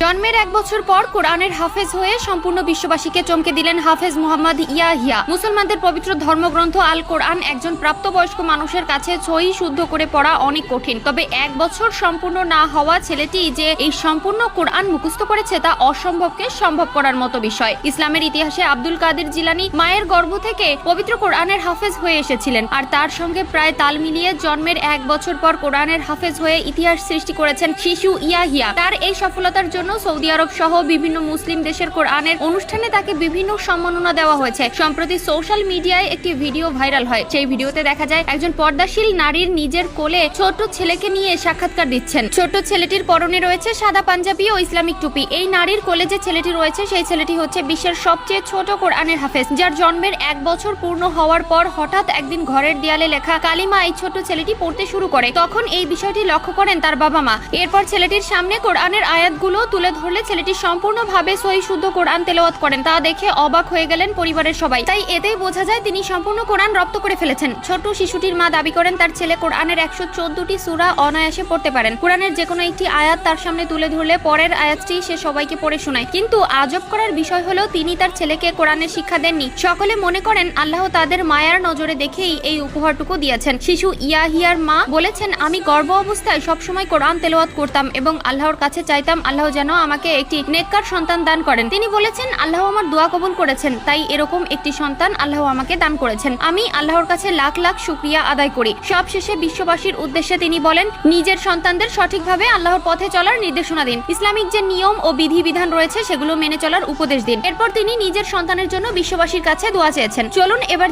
জন্মের 1 বছর পর কোরআনের হাফেজ হয়ে সম্পূর্ণ বিশ্ববাসীকে চমকে দিলেন হাফেজ মুহাম্মদ ইয়াহিয়া। মুসলমানদের পবিত্র ধর্মগ্রন্থ আল কোরআন একজন প্রাপ্তবয়স্ক মানুষের কাছে সহি শুদ্ধ করে পড়া অনেক কঠিন। তবে 1 বছর সম্পূর্ণ না হওয়া ছেলেটি যে এই সম্পূর্ণ কোরআন মুখস্থ করেছে তা অসম্ভবকে সম্ভব করার মতো বিষয়। ইসলামের ইতিহাসে আব্দুল কাদের জিলানী মায়ের গর্ভ থেকে পবিত্র কোরআনের হাফেজ হয়ে এসেছিলেন, আর তার সঙ্গে প্রায় তাল মিলিয়ে জন্মের 1 বছর পর কোরআনের হাফেজ হয়ে ইতিহাস সৃষ্টি করেছেন শিশু ইয়াহিয়া। তার এই সফলতার জন্য সৌদি আরব সহ বিভিন্ন মুসলিম দেশের কোরআনের অনুষ্ঠানে তাকে বিভিন্ন সম্মাননা দেওয়া হয়েছে। সম্প্রতি সোশ্যাল মিডিয়ায় একটি ভিডিও ভাইরাল হয়। সেই ভিডিওতে দেখা যায় একজন পর্দাশীল নারীর নিজের কোলে ছোট ছেলেকে নিয়ে সাক্ষাৎকার দিচ্ছেন। ছোট ছেলেটির পরনে রয়েছে সাদা পাঞ্জাবি ও ইসলামিক টুপি। এই নারীর কোলে যে ছেলেটি রয়েছে সেই ছেলেটি হচ্ছে বিশ্বের সবচেয়ে ছোট কোরআনের হাফেজ, যার জন্মের 1 বছর পূর্ণ হওয়ার পর হঠাৎ একদিন ঘরের দেয়ালে লেখা কালিমা এই ছোট ছেলেটি পড়তে শুরু করে। তখন এই বিষয়টি লক্ষ্য করেন তার বাবা মা। এরপর ছেলেটির সামনে কোরআনের আয়াতগুলো তুলে ধরলে ছেলেটি সম্পূর্ণভাবে সহি শুদ্ধ কোরআন তেলাওয়াত করেন। তা দেখে অবাক হয়ে গেলেন পরিবারের সবাই। তাই এতেই বোঝা যায় তিনি সম্পূর্ণ কোরআন রপ্ত করে ফেলেছেন। ছোট শিশুটির মা দাবি করেন তার ছেলে কোরআনের 114টি সূরা অনায়াসে পড়তে পারেন। কোরআনের যে কোনো একটি আয়াত তার সামনে তুলে ধরলে পরের আয়াতটি সে সবাইকে পড়ে শোনায়। কিন্তু আজব করার বিষয় হলো তিনি তার ছেলেকে কোরআনের শিক্ষা দেননি। সকলে মনে করেন আল্লাহ তাদের মায়ার নজরে দেখেই এই উপহারটুকু দিয়েছেন। শিশু ইয়াহিয়ার মা বলেছেন, আমি গর্ভ অবস্থায় সবসময় কোরআন তেলাওয়াত করতাম এবং আল্লাহর কাছে চাইতাম আল্লাহ যেন আমাকে একটি নেককার সন্তান দান করেন। তিনি বলেছেন, আল্লাহ আমার দোয়া কবুল করেছেন, তাই এরকম একটি সন্তান আল্লাহ আমাকে দান করেছেন। আমি আল্লাহর কাছে লাখ লাখ শুকরিয়া আদায় করি। সবশেষে বিশ্ববাসীর উদ্দেশ্যে তিনি বলেন, নিজের সন্তানদের সঠিকভাবে আল্লাহর পথে চলার নির্দেশনা দিন। ইসলামিক যে নিয়ম ও বিধিবিধান রয়েছে সেগুলো মেনে চলার উপদেশ দিন। এরপর তিনি নিজের সন্তানের জন্য বিশ্ববাসীর কাছে দোয়া চেয়েছেন। চলুন এবার